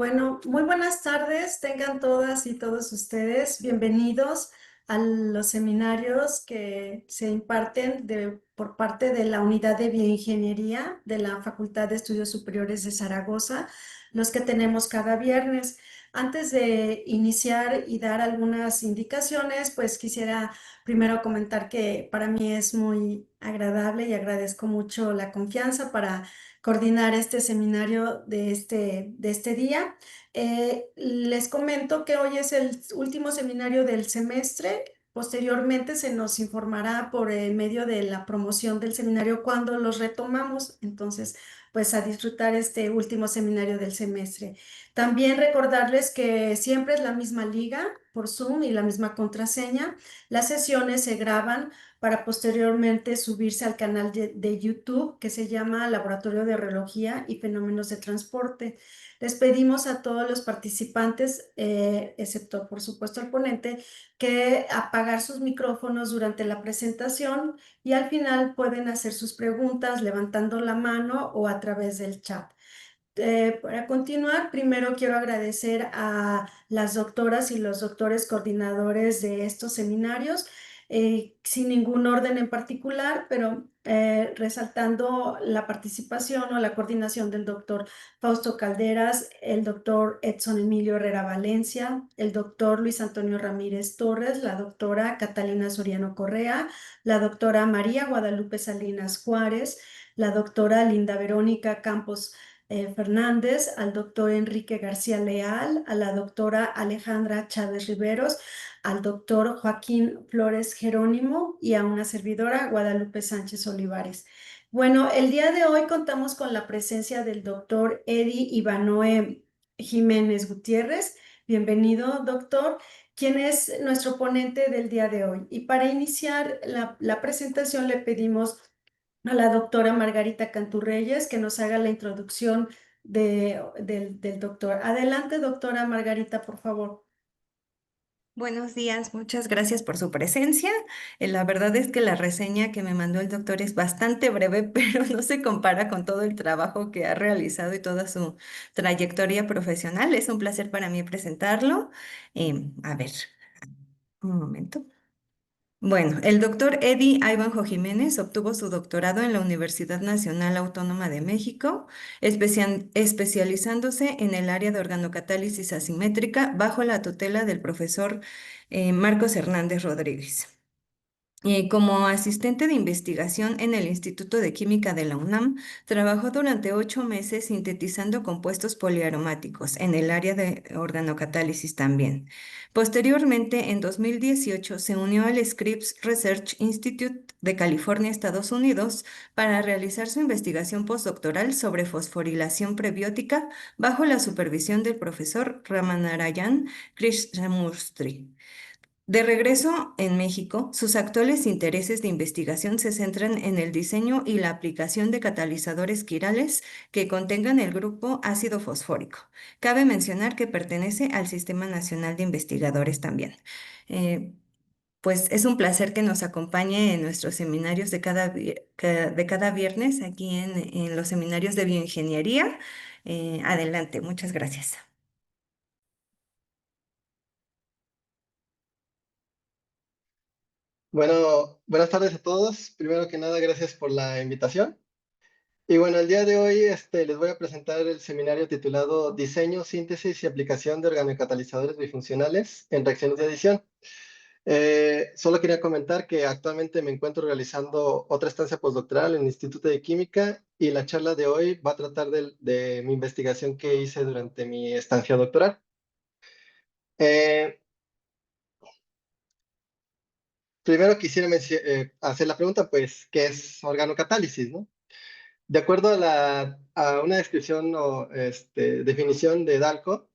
Bueno, muy buenas tardes, tengan todas y todos ustedes bienvenidos a los seminarios que se imparten por parte de la Unidad de Bioingeniería de la Facultad de Estudios Superiores de Zaragoza, los que tenemos cada viernes. Antes de iniciar y dar algunas indicaciones, pues quisiera primero comentar que para mí es muy agradable y agradezco mucho la confianza para coordinar este seminario de este día. Les comento que hoy es el último seminario del semestre. Posteriormente se nos informará por medio de la promoción del seminario cuando los retomamos. Entonces, pues a disfrutar este último seminario del semestre. También recordarles que siempre es la misma liga por Zoom y la misma contraseña. Las sesiones se graban para posteriormente subirse al canal de YouTube que se llama Laboratorio de Reología y Fenómenos de Transporte. Les pedimos a todos los participantes, excepto por supuesto al ponente, que apagar sus micrófonos durante la presentación y al final pueden hacer sus preguntas levantando la mano o a través del chat. Para continuar, primero quiero agradecer a las doctoras y los doctores coordinadores de estos seminarios, sin ningún orden en particular, pero resaltando la participación o la coordinación del doctor Fausto Calderas, el doctor Edson Emilio Herrera Valencia, el doctor Luis Antonio Ramírez Torres, la doctora Catalina Soriano Correa, la doctora María Guadalupe Salinas Juárez, la doctora Linda Verónica Campos Fernández, al doctor Enrique García Leal, a la doctora Alejandra Chávez Riveros, al doctor Joaquín Flores Jerónimo y a una servidora, Guadalupe Sánchez Olivares. Bueno, el día de hoy contamos con la presencia del doctor Eddie Ivanoe Jiménez Gutiérrez. Bienvenido, doctor, quien es nuestro ponente del día de hoy. Y para iniciar la presentación le pedimos a la doctora Margarita Canturreyes que nos haga la introducción del doctor. Adelante, doctora Margarita, por favor. Buenos días, muchas gracias por su presencia. La verdad es que la reseña que me mandó el doctor es bastante breve, pero no se compara con todo el trabajo que ha realizado y toda su trayectoria profesional. Es un placer para mí presentarlo. A ver, un momento. Bueno, el doctor Eddie Ivanhoe Jiménez obtuvo su doctorado en la Universidad Nacional Autónoma de México, especializándose en el área de organocatálisis asimétrica bajo la tutela del profesor Marcos Hernández Rodríguez. Como asistente de investigación en el Instituto de Química de la UNAM, trabajó durante 8 meses sintetizando compuestos poliaromáticos en el área de organocatálisis también. Posteriormente, en 2018, se unió al Scripps Research Institute de California, Estados Unidos, para realizar su investigación postdoctoral sobre fosforilación prebiótica bajo la supervisión del profesor Ramanarayan Krishnamurthy. De regreso en México, sus actuales intereses de investigación se centran en el diseño y la aplicación de catalizadores quirales que contengan el grupo ácido fosfórico. Cabe mencionar que pertenece al Sistema Nacional de Investigadores también. Eh, pues es un placer que nos acompañe en nuestros seminarios de cada viernes aquí en los seminarios de bioingeniería. Adelante, muchas gracias. Bueno, buenas tardes a todos. Primero que nada, gracias por la invitación. Y bueno, el día de hoy les voy a presentar el seminario titulado Diseño, Síntesis y Aplicación de Organocatalizadores Bifuncionales en Reacciones de Adición. Solo quería comentar que actualmente me encuentro realizando otra estancia postdoctoral en el Instituto de Química y la charla de hoy va a tratar de mi investigación que hice durante mi estancia doctoral. Eh, Primero quisiera hacer la pregunta, pues, ¿qué es organocatálisis, no? De acuerdo a una descripción o definición de Dalco,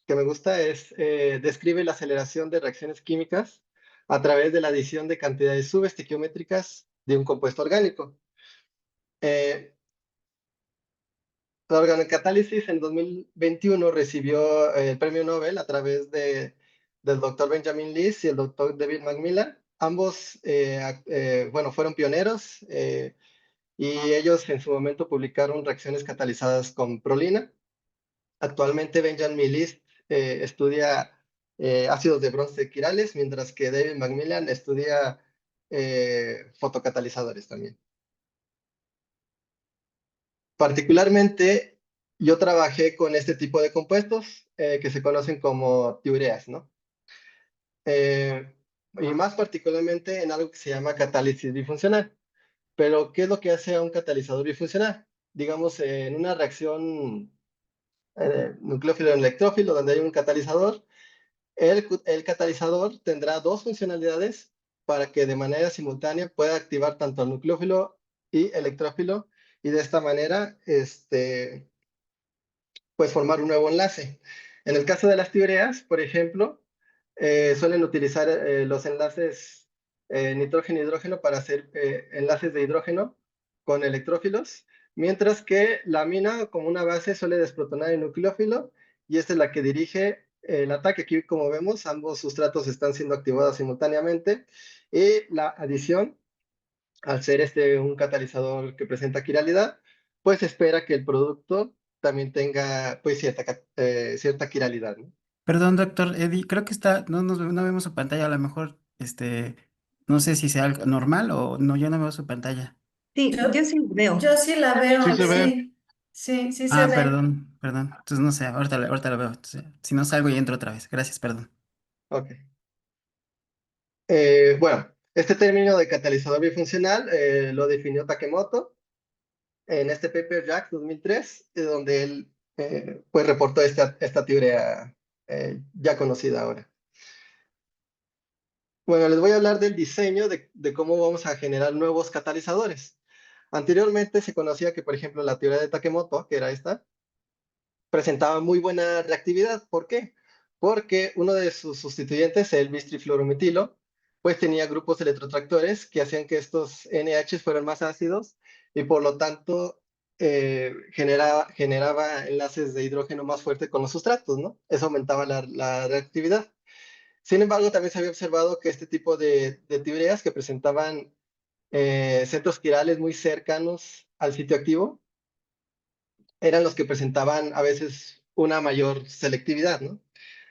que me gusta, describe la aceleración de reacciones químicas a través de la adición de cantidades subestequiométricas de un compuesto orgánico. Eh, la organocatálisis en 2021 recibió el premio Nobel a través del doctor Benjamin List y el doctor David Macmillan. Ambos, bueno, fueron pioneros. Y ellos en su momento publicaron reacciones catalizadas con prolina. Actualmente Benjamin List estudia ácidos de bronce quirales, mientras que David Macmillan estudia fotocatalizadores también. Particularmente, yo trabajé con este tipo de compuestos que se conocen como tiureas, ¿no? Y más particularmente en algo que se llama catálisis bifuncional. Pero, ¿qué es lo que hace a un catalizador bifuncional? Digamos, en una reacción nucleófilo-electrófilo, donde hay un catalizador, el catalizador tendrá dos funcionalidades para que de manera simultánea pueda activar tanto al nucleófilo y electrófilo, y de esta manera, pues formar un nuevo enlace. En el caso de las tiureas, por ejemplo, suelen utilizar los enlaces nitrógeno-hidrógeno para hacer enlaces de hidrógeno con electrófilos, mientras que la amina como una base suele desprotonar el nucleófilo y esta es la que dirige el ataque. Aquí, como vemos, ambos sustratos están siendo activados simultáneamente y la adición, al ser un catalizador que presenta quiralidad, pues espera que el producto también tenga pues cierta quiralidad, ¿no? Perdón, doctor Eddie, creo que está, no vemos su pantalla, a lo mejor, no sé si sea algo normal o no, yo no veo su pantalla. Sí, Yo, yo sí lo yo veo. sí la Sí veo, se ve. sí, sí, sí se Ah, ve. perdón. Entonces no sé, ahorita lo veo. Entonces, si no salgo y entro otra vez. Gracias, perdón. Ok. Bueno, este término de catalizador bifuncional lo definió Takemoto en este paper JACS 2003, donde él pues reportó esta teoría ya conocida ahora. Bueno, les voy a hablar del diseño de cómo vamos a generar nuevos catalizadores. Anteriormente se conocía que, por ejemplo, la teoría de Takemoto, que era esta, presentaba muy buena reactividad. ¿Por qué? Porque uno de sus sustituyentes, el bistrifluorometilo, pues tenía grupos electrotractores que hacían que estos NH fueran más ácidos y por lo tanto generaba enlaces de hidrógeno más fuerte con los sustratos, ¿no? Eso aumentaba la reactividad. Sin embargo, también se había observado que este tipo de tiureas que presentaban centros quirales muy cercanos al sitio activo, eran los que presentaban a veces una mayor selectividad, ¿no?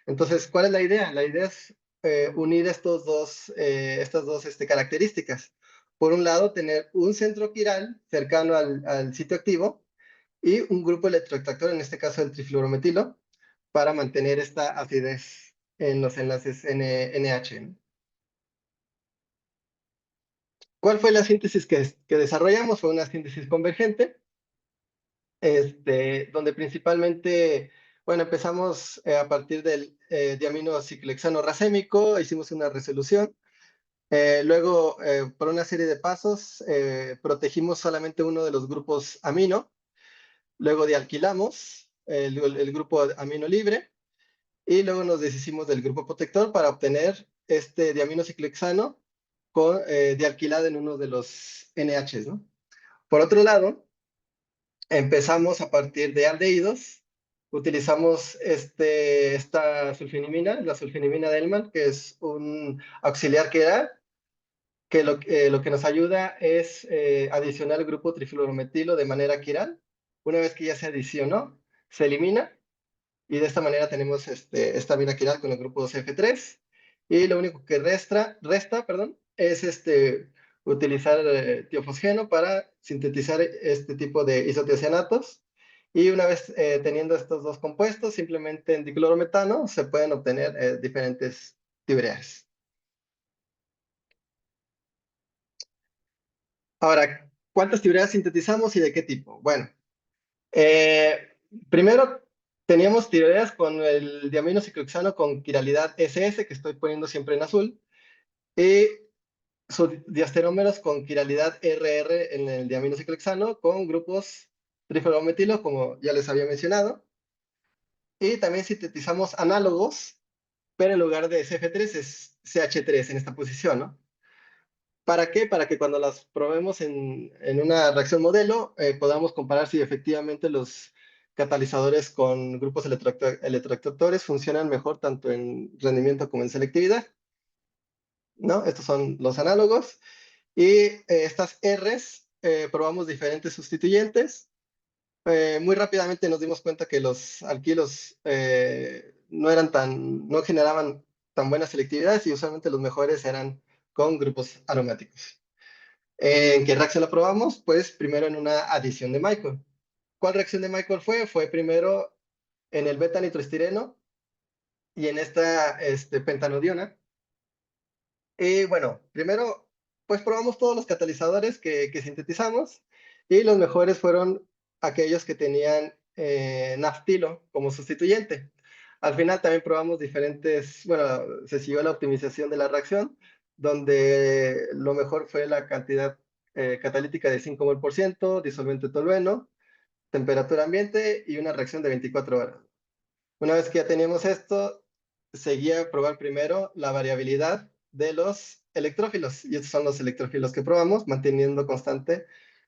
Entonces, ¿cuál es la idea? La idea es unir estas dos características. Por un lado, tener un centro quiral cercano al sitio activo y un grupo electrotractor, en este caso el trifluorometilo, para mantener esta acidez en los enlaces NH, ¿no? ¿Cuál fue la síntesis que desarrollamos? Fue una síntesis convergente, donde principalmente, bueno, empezamos a partir del diamino ciclohexano racémico, hicimos una resolución. Luego, por una serie de pasos, protegimos solamente uno de los grupos amino. Luego dealquilamos el grupo amino libre. Y luego nos deshicimos del grupo protector para obtener este diamino ciclohexano con dialquilado en uno de los NHs, ¿no? Por otro lado, empezamos a partir de aldehídos, utilizamos esta sulfinimina, la sulfinimina de Hellman, que es un auxiliar quiral, que lo que nos ayuda es adicionar el grupo trifluorometilo de manera quiral. Una vez que ya se adicionó, se elimina, y de esta manera tenemos esta amina quiral con el grupo CF3, y lo único que resta, perdón, es utilizar tiofosgeno para sintetizar este tipo de isotiocianatos, y una vez teniendo estos dos compuestos, simplemente en diclorometano se pueden obtener diferentes tiureas. Ahora, ¿cuántas tiureas sintetizamos y de qué tipo? Bueno, primero teníamos tiroideas con el diamino ciclohexano con quiralidad SS, que estoy poniendo siempre en azul, y sus diasterómeros con quiralidad RR en el diamino ciclohexano con grupos trifluorometilo, como ya les había mencionado. Y también sintetizamos análogos, pero en lugar de CF3 es CH3 en esta posición, ¿no? ¿Para qué? Para que cuando las probemos en una reacción modelo, podamos comparar si efectivamente los catalizadores con grupos electroactores funcionan mejor tanto en rendimiento como en selectividad, ¿no? Estos son los análogos. Y estas Rs, probamos diferentes sustituyentes. Muy rápidamente nos dimos cuenta que los alquilos no generaban tan buenas selectividades y usualmente los mejores eran con grupos aromáticos. ¿En qué reacción la probamos? Pues primero en una adición de Michael. ¿Cuál reacción de Michael fue? Fue primero en el beta-nitroestireno y en esta pentanodiona. Y bueno, primero, pues probamos todos los catalizadores que sintetizamos y los mejores fueron aquellos que tenían naftilo como sustituyente. Al final también probamos diferentes, bueno, se siguió la optimización de la reacción, donde lo mejor fue la cantidad catalítica de 5 mol por ciento, disolvente tolueno, temperatura ambiente y una reacción de 24 horas. Una vez que ya teníamos esto, seguía a probar primero la variabilidad de los electrófilos. Y estos son los electrófilos que probamos, manteniendo constante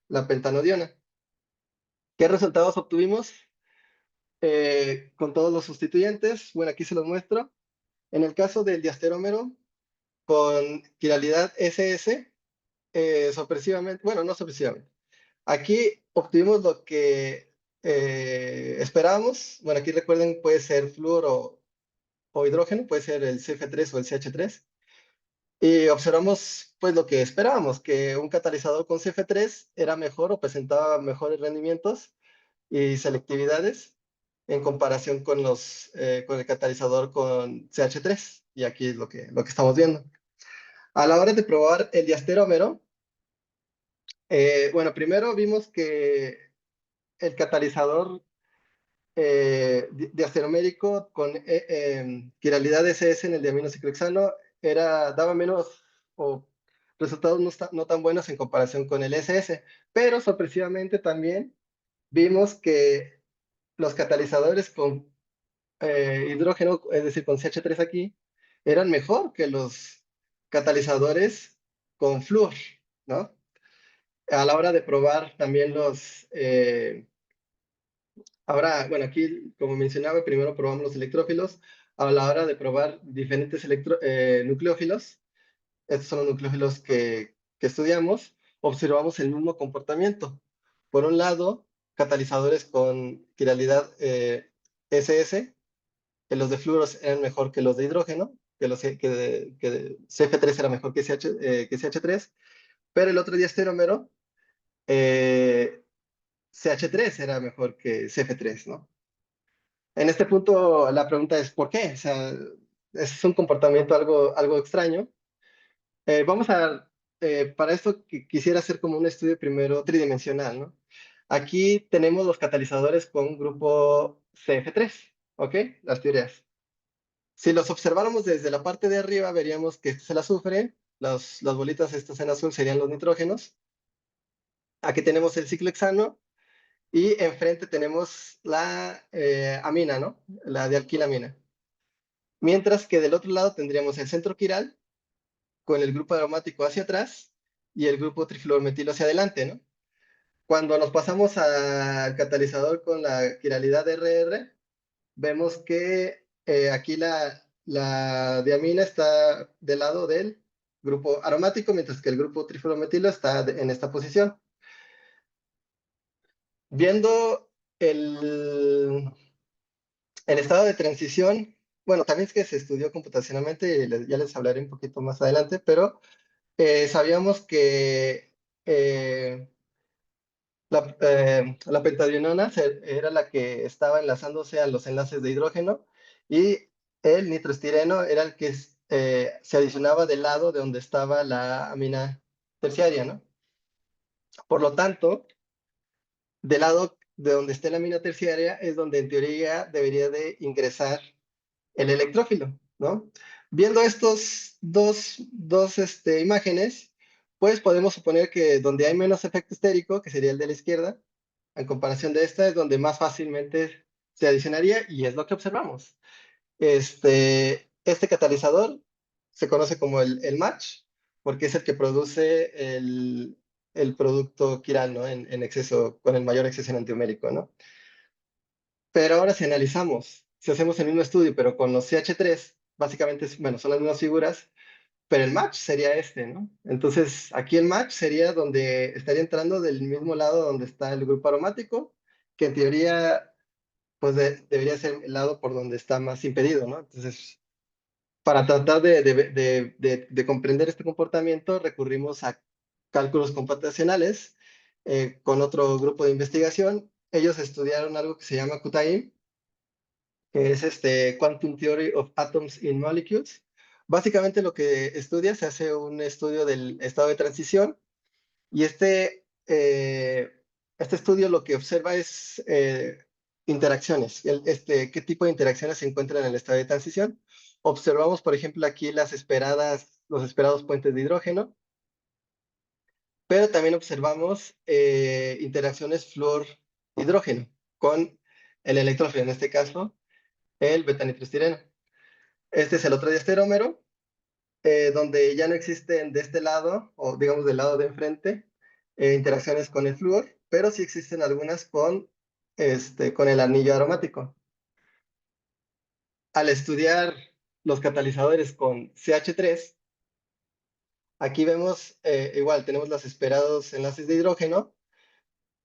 la pentanodiona. ¿Qué resultados obtuvimos con todos los sustituyentes? Bueno, aquí se los muestro. En el caso del diasterómero, con quiralidad SS, sorpresivamente, bueno, no sorpresivamente. Aquí obtuvimos lo que esperábamos. Bueno, aquí recuerden, puede ser flúor o hidrógeno, puede ser el CF3 o el CH3. Y observamos pues lo que esperábamos, que un catalizador con CF3 era mejor o presentaba mejores rendimientos y selectividades en comparación con el catalizador con CH3. Y aquí es lo que estamos viendo. A la hora de probar el diasterómero, bueno, primero vimos que el catalizador diasteromérico con quiralidad SS en el diaminociclohexano daba menos o resultados no tan buenos en comparación con el SS, pero sorpresivamente también vimos que los catalizadores con hidrógeno, es decir, con CH3 aquí, eran mejor que los catalizadores con flúor, ¿no? A la hora de probar también ahora, bueno, aquí, como mencionaba, primero probamos los electrófilos. A la hora de probar diferentes nucleófilos, estos son los nucleófilos que estudiamos, observamos el mismo comportamiento. Por un lado, catalizadores con quiralidad SS, que los de fluoros eran mejor que los de hidrógeno, que CF3 era mejor que CH3, pero el otro diasterómero, CH3 era mejor que CF3, ¿no? En este punto, la pregunta es, ¿por qué? O sea, es un comportamiento algo extraño. Para esto quisiera hacer como un estudio primero tridimensional, ¿no? Aquí tenemos los catalizadores con grupo CF3, ¿ok? Las teorías. Si los observáramos desde la parte de arriba, veríamos que este es el azufre, las bolitas estas en azul serían los nitrógenos. Aquí tenemos el ciclohexano y enfrente tenemos la amina, ¿no? La de alquilamina. Mientras que del otro lado tendríamos el centro quiral con el grupo aromático hacia atrás y el grupo trifluormetilo hacia adelante, ¿no? Cuando nos pasamos al catalizador con la quiralidad RR, vemos que aquí la diamina está del lado del grupo aromático, mientras que el grupo trifluormetilo está en esta posición. Viendo el estado de transición, bueno, también es que se estudió computacionalmente y ya les hablaré un poquito más adelante, pero sabíamos que la pentadionona era la que estaba enlazándose a los enlaces de hidrógeno y el nitroestireno era el que se adicionaba del lado de donde estaba la amina terciaria, ¿no? Por lo tanto, del lado de donde esté la amina terciaria es donde en teoría debería de ingresar el electrófilo, ¿no? Viendo estos dos imágenes, pues podemos suponer que donde hay menos efecto estérico, que sería el de la izquierda, en comparación de esta, es donde más fácilmente se adicionaría y es lo que observamos. Este catalizador se conoce como el match, porque es el que produce el producto quiral, ¿no? En exceso, con el mayor exceso enantiomérico, ¿no? Pero ahora si analizamos, si hacemos el mismo estudio, pero con los CH3, básicamente, bueno, son las mismas figuras, pero el match sería este, ¿no? Entonces, aquí el match sería donde estaría entrando del mismo lado donde está el grupo aromático, que en teoría pues debería ser el lado por donde está más impedido, ¿no? Entonces, para tratar de comprender este comportamiento, recurrimos a cálculos computacionales con otro grupo de investigación. Ellos estudiaron algo que se llama QTAIM, que es Quantum Theory of Atoms in Molecules. Básicamente lo que estudia, se hace un estudio del estado de transición y este estudio lo que observa es interacciones, qué tipo de interacciones se encuentran en el estado de transición. Observamos, por ejemplo, aquí los esperados puentes de hidrógeno, pero también observamos interacciones flúor-hidrógeno con el electrófilo, en este caso, el betanitroestireno. Este es el otro diasterómero, donde ya no existen de este lado, o digamos del lado de enfrente, interacciones con el flúor, pero sí existen algunas con el anillo aromático. Al estudiar los catalizadores con CH3, aquí vemos, igual tenemos los esperados enlaces de hidrógeno,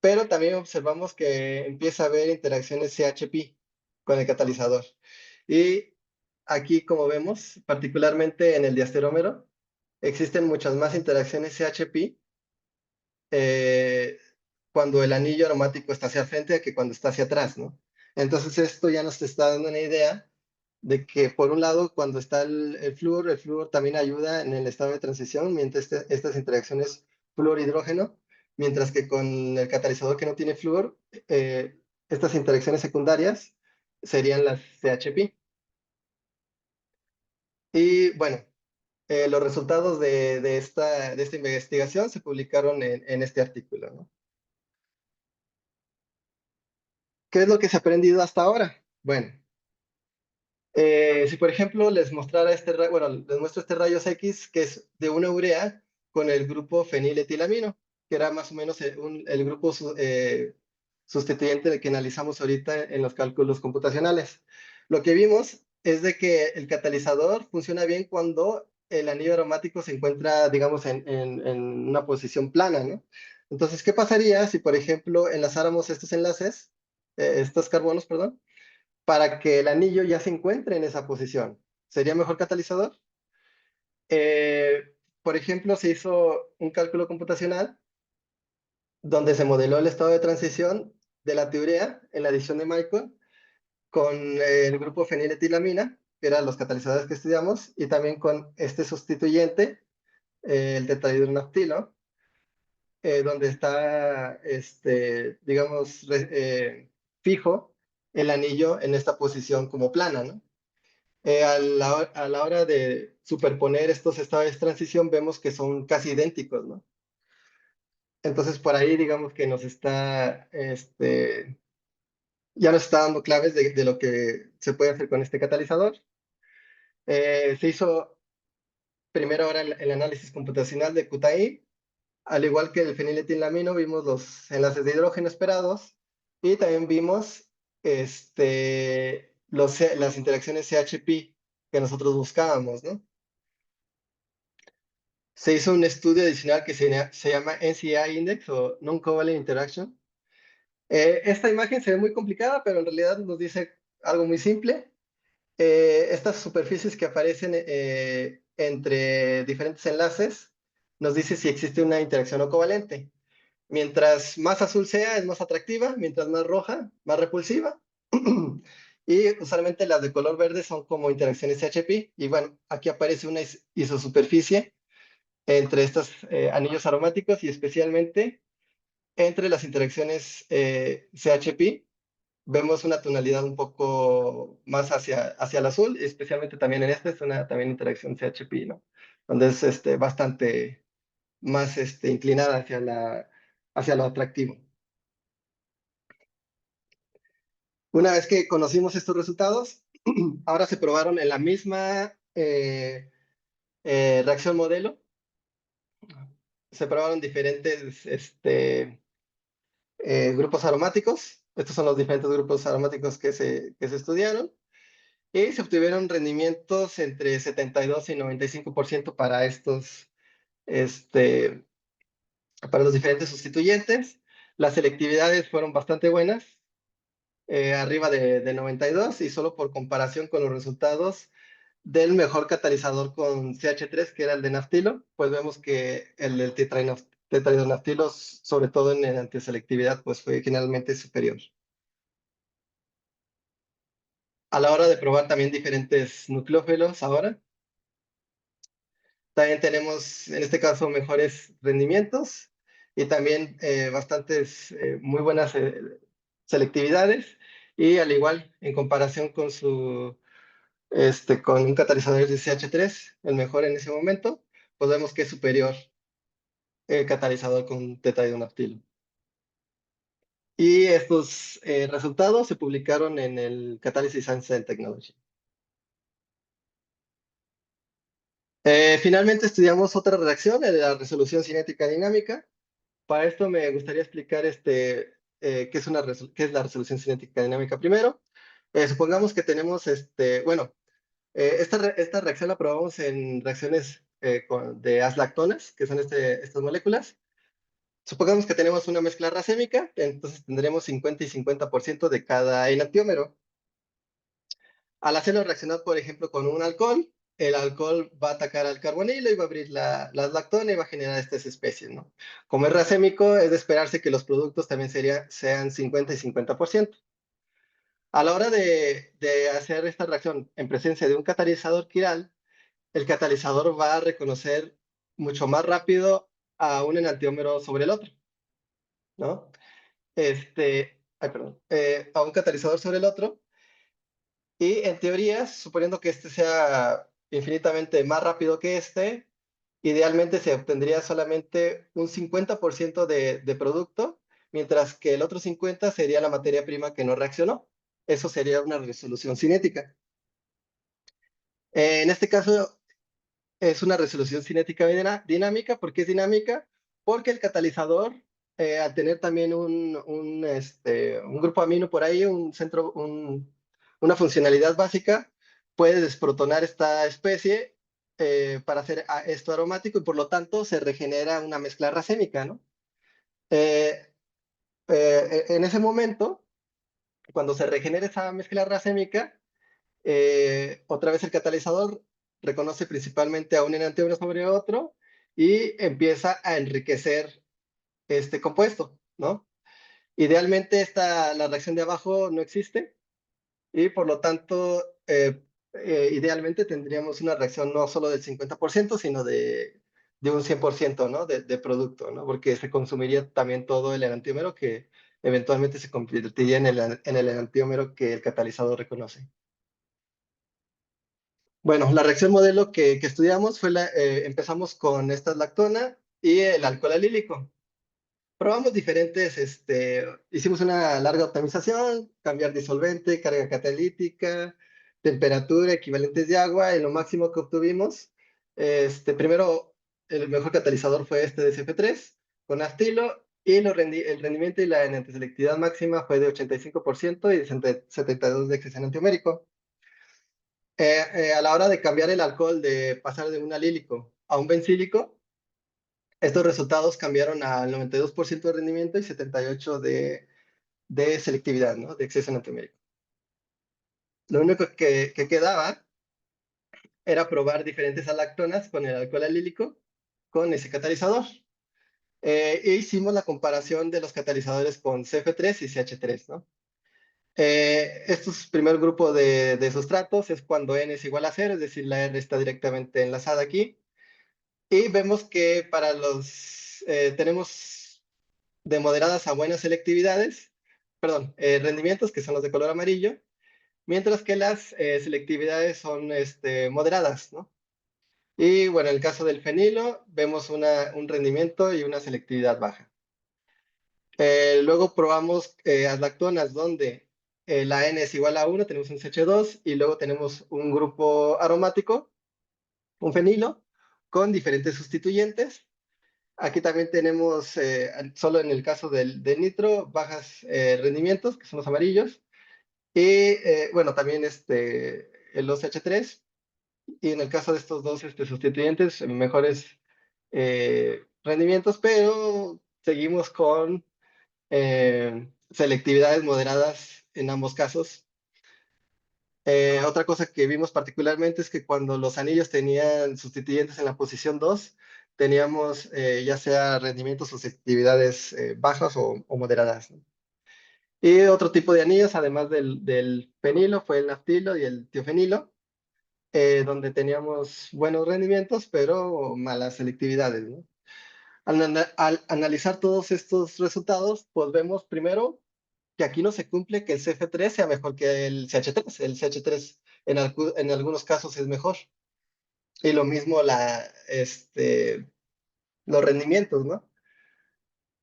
pero también observamos que empieza a haber interacciones CH-Pi con el catalizador. Y aquí, como vemos, particularmente en el diasterómero, existen muchas más interacciones CH-Pi cuando el anillo aromático está hacia el frente que cuando está hacia atrás, ¿no? Entonces esto ya nos está dando una idea de que por un lado cuando está el flúor también ayuda en el estado de transición, mientras estas interacciones flúor-hidrógeno, mientras que con el catalizador que no tiene flúor, estas interacciones secundarias serían las CHP. Y bueno, los resultados de esta investigación se publicaron en este artículo, ¿no? ¿Qué es lo que se ha aprendido hasta ahora? Bueno, si por ejemplo les mostrara les muestro este rayos X que es de una urea con el grupo feniletilamino, que era más o menos el grupo sustituyente del que analizamos ahorita en los cálculos computacionales. Lo que vimos es de que el catalizador funciona bien cuando el anillo aromático se encuentra, digamos, en una posición plana, ¿no? Entonces, ¿qué pasaría si, por ejemplo, enlazáramos estos carbonos, perdón, para que el anillo ya se encuentre en esa posición? ¿Sería mejor catalizador? Por ejemplo, se hizo un cálculo computacional donde se modeló el estado de transición de la tiurea en la adición de Michael con el grupo feniletilamina, que eran los catalizadores que estudiamos, y también con este sustituyente, el tetrahidronaftilo, donde está, digamos, fijo el anillo en esta posición como plana, ¿no? A la hora de superponer estos estados de transición vemos que son casi idénticos, ¿no? Entonces por ahí digamos que ya nos está dando claves de lo que se puede hacer con este catalizador. Se hizo primero ahora el análisis computacional de QTAI, al igual que el feniletilamino vimos los enlaces de hidrógeno esperados y también vimos las interacciones CHP que nosotros buscábamos, ¿no? Se hizo un estudio adicional que se llama NCI Index o Non-Covalent Interaction. Esta imagen se ve muy complicada, pero en realidad nos dice algo muy simple. Estas superficies que aparecen entre diferentes enlaces nos dice si existe una interacción no covalente. Mientras más azul sea, es más atractiva, mientras más roja, más repulsiva. Y usualmente las de color verde son como interacciones CHP. Y bueno, aquí aparece una isosuperficie entre estos anillos aromáticos y especialmente entre las interacciones CHP. Vemos una tonalidad un poco más hacia el azul, especialmente también en esta es una también interacción CHP, ¿no? Donde es bastante más inclinada hacia lo atractivo. Una vez que conocimos estos resultados, ahora se probaron en la misma reacción modelo. Se probaron diferentes grupos aromáticos. Estos son los diferentes grupos aromáticos que se estudiaron. Y se obtuvieron rendimientos entre 72 y 95% para para los diferentes sustituyentes. Las selectividades fueron bastante buenas. arriba de 92, y solo por comparación con los resultados del mejor catalizador con CH3, que era el de naftilo, pues vemos que el del tetrahidronaftilo, sobre todo en antiselectividad, pues fue generalmente superior. A la hora de probar también diferentes nucleófilos ahora, también tenemos en este caso mejores rendimientos y también bastantes muy buenas selectividades, y al igual en comparación con con un catalizador de CH3, el mejor en ese momento, pues vemos que es superior el catalizador con tetrahidronaftilo. Y estos resultados se publicaron en el Catalysis Science and Technology. Finalmente estudiamos otra reacción, la resolución cinética dinámica. Para esto me gustaría explicar qué es la resolución cinética dinámica primero. Supongamos que tenemos, esta reacción la probamos en reacciones de aslactonas, que son estas moléculas. Supongamos que tenemos una mezcla racémica, entonces tendremos 50 y 50% de cada enantiómero. Al hacerlo reaccionar, por ejemplo, con un alcohol, el alcohol va a atacar al carbonilo y va a abrir las lactonas y va a generar estas especies, ¿no? Como es racémico, es de esperarse que los productos también sean 50 y 50%. A la hora de hacer esta reacción en presencia de un catalizador chiral, el catalizador va a reconocer mucho más rápido a un enantiómero sobre el otro, ¿no? A un catalizador sobre el otro. Y en teoría, suponiendo que este sea infinitamente más rápido que idealmente se obtendría solamente un 50% de producto, mientras que el otro 50% sería la materia prima que no reaccionó. Eso sería una resolución cinética. En este caso, es una resolución cinética dinámica. ¿Por qué es dinámica? Porque el catalizador, al tener también un grupo amino por ahí, una funcionalidad básica, puede desprotonar esta especie para hacer esto aromático, y por lo tanto se regenera una mezcla racémica, ¿no? Eh, en ese momento, cuando se regenera esa mezcla racémica, otra vez el catalizador reconoce principalmente a un enantiomer sobre otro y empieza a enriquecer este compuesto, ¿no? Idealmente la reacción de abajo no existe, y por lo tanto, idealmente tendríamos una reacción no solo del 50%, sino de un 100%, ¿no? De producto, ¿no? Porque se consumiría también todo el enantiómero, que eventualmente se convertiría en el enantiómero que el catalizador reconoce. Bueno, la reacción modelo que estudiamos empezamos con esta lactona y el alcohol alílico. Probamos hicimos una larga optimización, cambiar disolvente, carga catalítica, temperatura, equivalentes de agua, y lo máximo que obtuvimos, primero, el mejor catalizador fue este de CF3 con astilo, y el rendimiento y la antiselectividad máxima fue de 85% y de 72% de excesión antiomérico. A la hora de cambiar el alcohol, de pasar de un alílico a un bencílico, estos resultados cambiaron al 92% de rendimiento y 78% de selectividad, ¿no? De exceso antiomérico. Lo único que quedaba era probar diferentes alactonas con el alcohol alílico con ese catalizador. E hicimos la comparación de los catalizadores con CF3 y CH3, ¿no? Estos primer grupo de sustratos es cuando N es igual a 0, es decir, la R está directamente enlazada aquí. Y vemos que tenemos de moderadas a buenas selectividades, perdón, rendimientos, que son los de color amarillo, mientras que las selectividades son moderadas, ¿no? Y bueno, en el caso del fenilo, vemos un rendimiento y una selectividad baja. Luego probamos aslactonas, donde la N es igual a 1, tenemos un CH2, y luego tenemos un grupo aromático, un fenilo, con diferentes sustituyentes. Aquí también tenemos, solo en el caso del nitro, bajas rendimientos, que son los amarillos. Y bueno, también los H3. Y en el caso de estos dos sustituyentes, mejores rendimientos, pero seguimos con selectividades moderadas en ambos casos. Otra cosa que vimos particularmente es que cuando los anillos tenían sustituyentes en la posición 2, teníamos ya sea rendimientos o selectividades bajas o moderadas, ¿no? Y otro tipo de anillos, además del fenilo, fue el naftilo y el tiofenilo, donde teníamos buenos rendimientos, pero malas selectividades, ¿no? Al analizar todos estos resultados, pues vemos primero que aquí no se cumple que el CF3 sea mejor que el CH3. El CH3 en algunos casos es mejor. Y lo mismo los rendimientos, ¿no?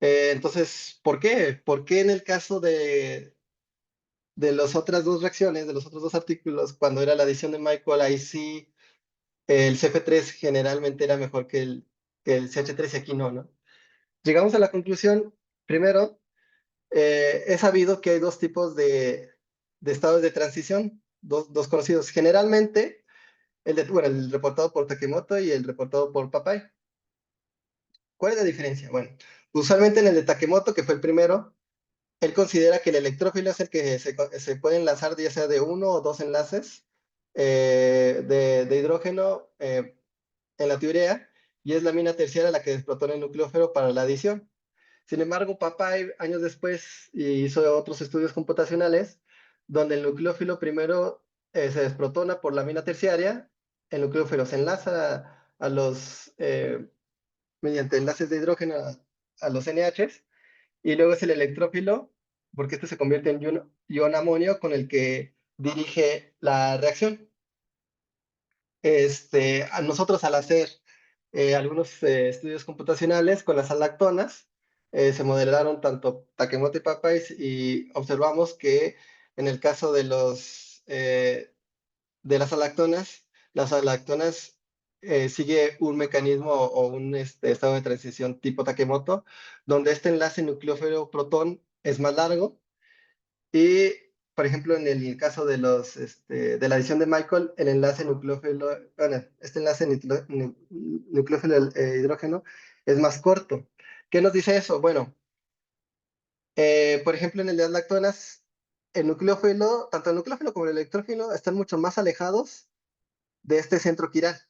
Entonces, ¿por qué? ¿Por qué en el caso de las otras dos reacciones, de los otros dos artículos, cuando era la adición de Michael, ahí sí el CF3 generalmente era mejor que el CH3 y aquí no, ¿no? Llegamos a la conclusión, primero, he sabido que hay dos tipos de estados de transición, dos conocidos. Generalmente, bueno, el reportado por Takemoto y el reportado por Papay. ¿Cuál es la diferencia? Bueno, usualmente en el de Takemoto, que fue el primero, él considera que el electrófilo es el que se puede enlazar ya sea de uno o dos enlaces de hidrógeno en la tiurea, y es la mina terciaria la que desprotona el nucleófilo para la adición. Sin embargo, Papay, años después, hizo otros estudios computacionales donde el nucleófilo primero se desprotona por la mina terciaria, el nucleófilo se enlaza mediante enlaces de hidrógeno a los NHs, y luego es el electrófilo, porque este se convierte en ion amonio con el que dirige la reacción. A nosotros al hacer algunos estudios computacionales con las alactonas, se modelaron tanto Takemoto y Papais y observamos que en el caso de las alactonas sigue un mecanismo o un estado de transición tipo Takemoto, donde este enlace nucleófilo-protón es más largo y, por ejemplo, en el caso de la adición de Michael, el enlace nucleófilo, bueno, este enlace nucleófilo hidrógeno es más corto. ¿Qué nos dice eso? Bueno, por ejemplo, en el de las lactonas, tanto el nucleófilo como el electrófilo están mucho más alejados de este centro quiral.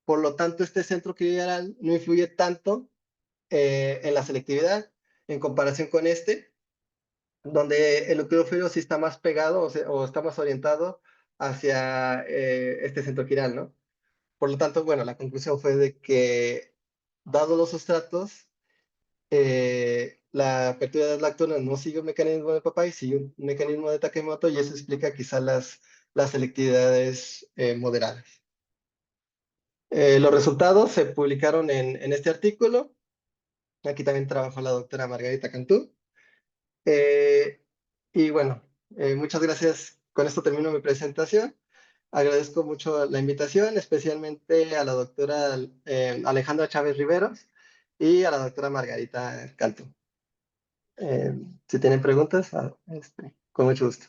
Por lo tanto, este centro quiral no influye tanto en la selectividad en comparación con donde el nucleófilo sí está más pegado o está más orientado hacia este centro quiral, ¿no? Por lo tanto, bueno, la conclusión fue de que, dados los sustratos, la apertura de las lactonas no sigue un mecanismo de Papay, sigue un mecanismo de Takemoto, y eso explica quizá las selectividades moderadas. Los resultados se publicaron en este artículo. Aquí también trabajó la doctora Margarita Cantú. Eh, y bueno, muchas gracias. Con esto termino mi presentación. Agradezco mucho la invitación, especialmente a la doctora Alejandra Chávez Riveros y a la doctora Margarita Cantú. Si tienen preguntas, con mucho gusto.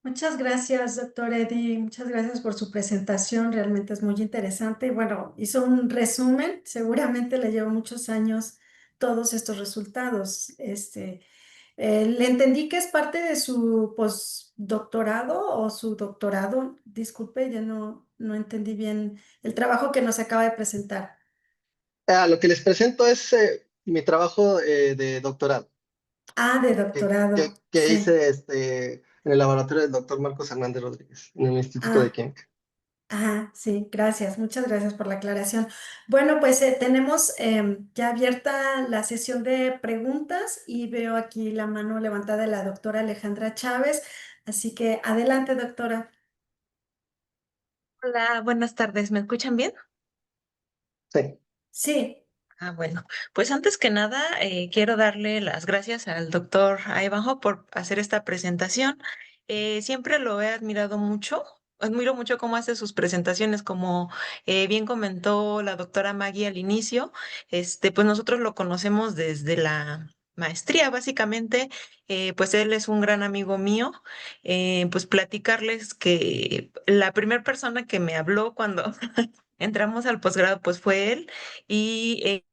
Muchas gracias, doctor Eddie. Muchas gracias por su presentación. Realmente es muy interesante. Bueno, hizo un resumen. Seguramente le llevó muchos años todos estos resultados. Le entendí que es parte de su postdoctorado o su doctorado. Disculpe, ya no entendí bien el trabajo que nos acaba de presentar. Lo que les presento es mi trabajo de doctorado, Ah, de que, doctorado. que Sí. hice en el laboratorio del doctor Marcos Hernández Rodríguez, en el Instituto de Ah. Química. Ah, sí, gracias, muchas gracias por la aclaración. Bueno, pues tenemos ya abierta la sesión de preguntas y veo aquí la mano levantada de la doctora Alejandra Chávez, así que adelante, doctora. Hola, buenas tardes. ¿Me escuchan bien? Sí. Sí, Ah, bueno, pues antes que nada quiero darle las gracias al doctor Ivanhoe por hacer esta presentación. Siempre lo he admiro mucho cómo hace sus presentaciones, como bien comentó la doctora Maggie al inicio, pues nosotros lo conocemos desde la maestría, básicamente, pues él es un gran amigo mío. Pues platicarles que la primera persona que me habló cuando entramos al posgrado, pues fue él. Y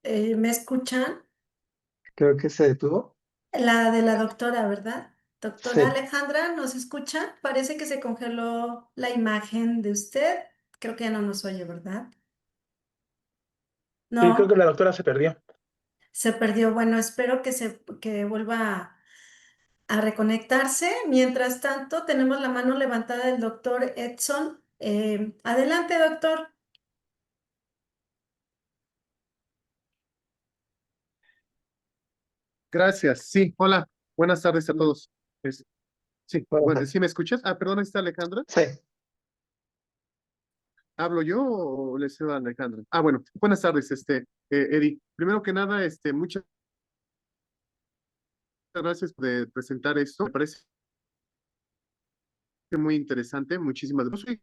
¿Me escuchan? Creo que se detuvo. La de la doctora, ¿verdad? Doctora Sí, Alejandra, ¿nos escucha? Parece que se congeló la imagen de usted. Creo que ya no nos oye, ¿verdad? Sí, creo que No, la doctora se perdió. se perdió. Bueno, espero que vuelva a reconectarse. Mientras tanto, tenemos la mano levantada del doctor Edson. Adelante, doctor. Gracias. Sí, hola. Buenas tardes a todos. Es- sí, buenas bueno, tardes. ¿sí me escuchas? Ah, perdón, ¿está Alejandra? Sí, ¿Hablo yo o le cedo a Alejandra? Ah, bueno, buenas tardes, Eddie. Primero que nada, muchas gracias por presentar esto. Me parece muy interesante. Muchísimas gracias. No soy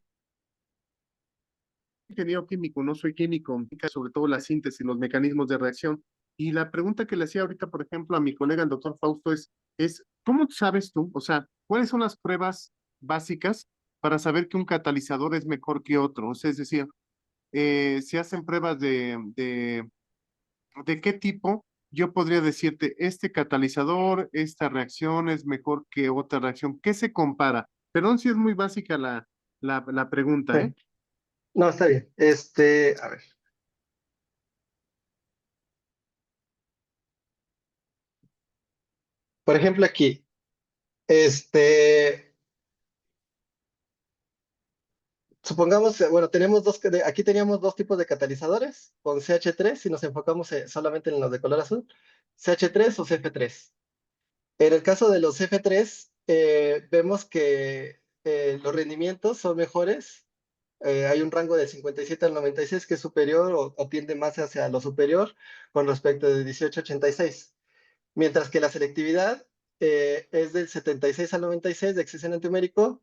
ingeniero químico, no soy químico, sobre todo la síntesis, los mecanismos de reacción. Y la pregunta que le hacía ahorita, por ejemplo, a mi colega, el doctor Fausto, ¿cómo sabes tú? O sea, ¿cuáles son las pruebas básicas para saber que un catalizador es mejor que otro? O sea, es decir, se hacen pruebas de qué tipo, yo podría decirte, este catalizador, esta reacción es mejor que otra reacción. ¿Qué se compara? Perdón si es muy básica la pregunta, ¿eh? sí. No, está bien. A ver. Por ejemplo, aquí, este, supongamos, bueno, tenemos aquí teníamos dos tipos de catalizadores con CH3, si nos enfocamos solamente en los de color azul, CH3 o CF3. En el caso de los CF3, vemos que los rendimientos son mejores. Hay un rango de 57 al 96 que es superior o tiende más hacia lo superior con respecto de 18 a 86. Mientras que la selectividad es del 76 al 96 de excesión antiumérico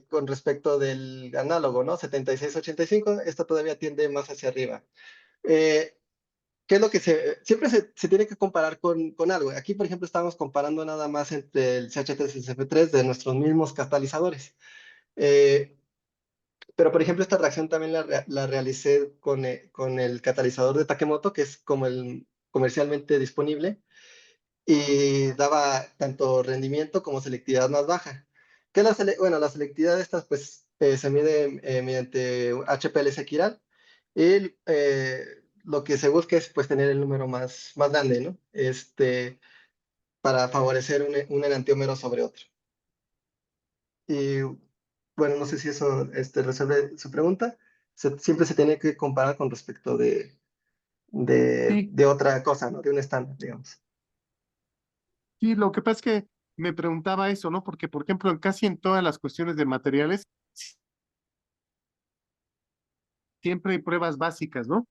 con respecto del análogo, ¿no? 76-85, esta todavía tiende más hacia arriba. Eh, ¿Qué es lo que siempre se tiene que comparar con algo? Aquí, por ejemplo, estamos comparando nada más entre el CH3 y el CF3 de nuestros mismos catalizadores. Eh, pero, por ejemplo, esta reacción también la realicé con el catalizador de Takemoto, que es como el comercialmente disponible y daba tanto rendimiento como selectividad más baja. Bueno, la selectividad de estas pues se mide mediante HPLC quiral y lo que se busca es pues tener el número más grande, ¿no? Para favorecer un enantiómero sobre otro. Y bueno, no sé si eso resuelve su pregunta. Siempre se tiene que comparar con respecto Sí, de otra cosa, ¿no? De un estándar, digamos. sí, lo que pasa es que me preguntaba eso, ¿no? Porque, por ejemplo, casi en todas las cuestiones de materiales, siempre hay pruebas básicas, ¿no?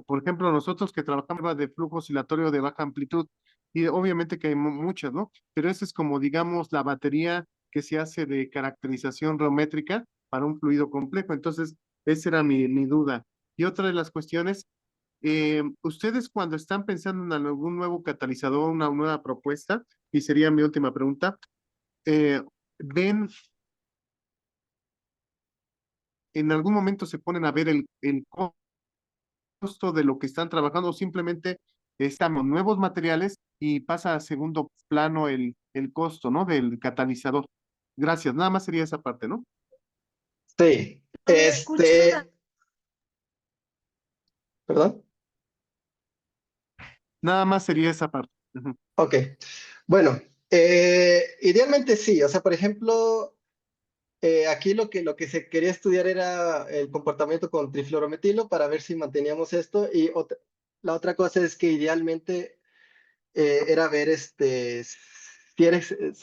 Por ejemplo, nosotros que trabajamos de flujo oscilatorio de baja amplitud, y obviamente que hay muchas, ¿no? Pero esa es como, digamos, la batería que se hace de caracterización geométrica para un fluido complejo. Entonces, esa era mi duda. Y otra de las cuestiones, ustedes cuando están pensando en algún nuevo catalizador, una nueva propuesta, y sería mi última pregunta, eh, ¿ven, en algún momento se ponen a ver el costo de lo que están trabajando, o simplemente estamos nuevos materiales y pasa a segundo plano el costo, ¿no? Del catalizador? Gracias, nada más sería esa parte, ¿no? Sí, ¿No me escuchan? perdón. Nada más sería esa parte. Ujú. Ok, bueno, idealmente sí, o sea, por ejemplo, aquí lo que se quería estudiar era el comportamiento con trifluorometilo para ver si manteníamos esto y la otra cosa es que idealmente era ver se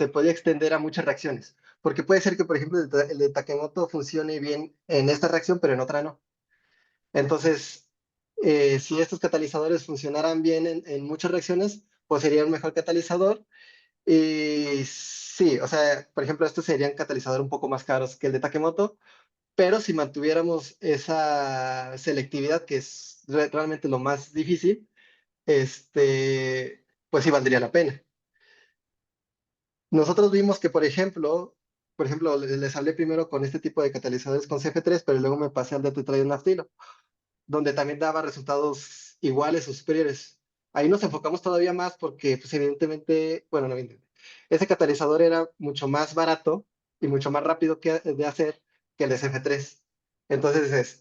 podía extender a muchas reacciones, porque puede ser que, por ejemplo, el de Takemoto funcione bien en esta reacción, pero en otra no. Entonces, si estos catalizadores funcionaran bien en muchas reacciones, pues sería un mejor catalizador. Y sí, o sea, por ejemplo, estos serían catalizadores un poco más caros que el de Takemoto, pero si mantuviéramos esa selectividad, que es realmente lo más difícil, pues sí valdría la pena. Nosotros vimos que, por ejemplo, les hablé primero con este tipo de catalizadores con CF3, pero luego me pasé al de tetrahidronaftilo. donde también daba resultados iguales o superiores. Ahí nos enfocamos todavía más porque, pues evidentemente, bueno, no evidentemente, ese catalizador era mucho más barato y mucho más rápido de hacer que el SF3. Entonces,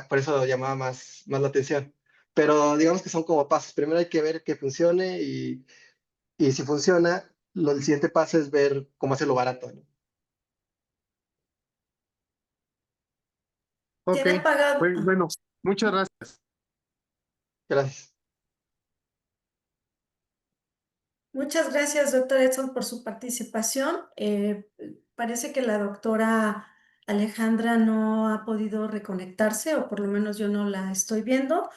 por eso llamaba más la atención. Pero digamos que son como pasos. Primero hay que ver que funcione y si funciona, el siguiente paso es ver cómo hacerlo barato, ¿no? Ok, ¿Tiene apagado? pues bueno, muchas gracias. Gracias. Muchas gracias, doctor Edson, por su participación. Parece que la doctora Alejandra no ha podido reconectarse, o por lo menos yo no la estoy viendo.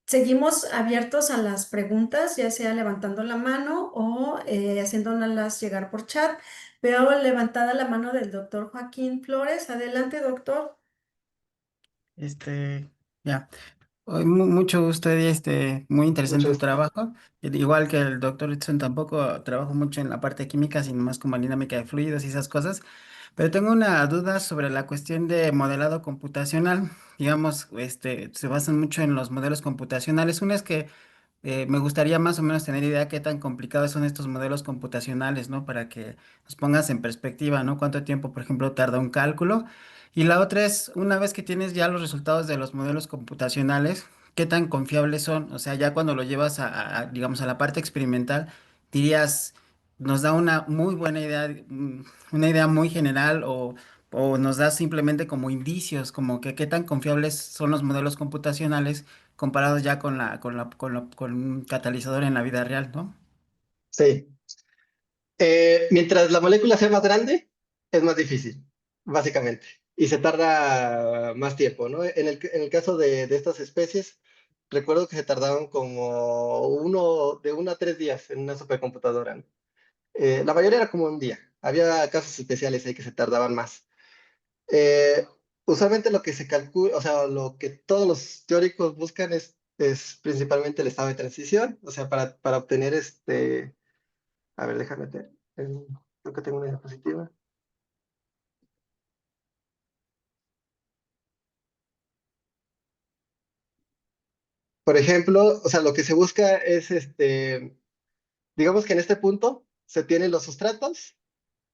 Seguimos abiertos a las preguntas, ya sea levantando la mano o haciéndolas llegar por chat. Veo levantada la mano del doctor Joaquín Flores. Adelante, doctor. Ya. Mucho gusto, Eddie, muy Mucho interesante tu gusto. trabajo. Igual que el doctor Edson, tampoco trabajo mucho en la parte química, sino más como dinámica de fluidos y esas cosas. Pero tengo una duda sobre la cuestión de modelado computacional. Digamos, se basan mucho en los modelos computacionales. Una es que me gustaría más o menos tener idea qué tan complicados son estos modelos computacionales, ¿no? Para que nos pongas en perspectiva, ¿no? Cuánto tiempo, por ejemplo, tarda un cálculo. Y la otra es, una vez que tienes ya los resultados de los modelos computacionales, ¿qué tan confiables son? O sea, ya cuando lo llevas digamos, a la parte experimental, dirías, nos da una muy buena idea, una idea muy general o nos da simplemente como indicios, como que qué tan confiables son los modelos computacionales comparados ya con un catalizador en la vida real, ¿no? Sí. Mientras la molécula sea más grande, es más difícil, básicamente, y se tarda más tiempo, ¿no? En el caso de estas especies, recuerdo que se tardaban como de 1 a 3 días en una supercomputadora, ¿no? La mayoría era como un día. Había casos especiales ahí que se tardaban más. Eh, Usualmente lo que se calcula, o sea, lo que todos los teóricos buscan es principalmente el estado de transición, o sea, para obtener a ver, déjame ver. Creo que tengo una diapositiva. Por ejemplo, o sea, lo que se busca es digamos que en este punto se tienen los sustratos,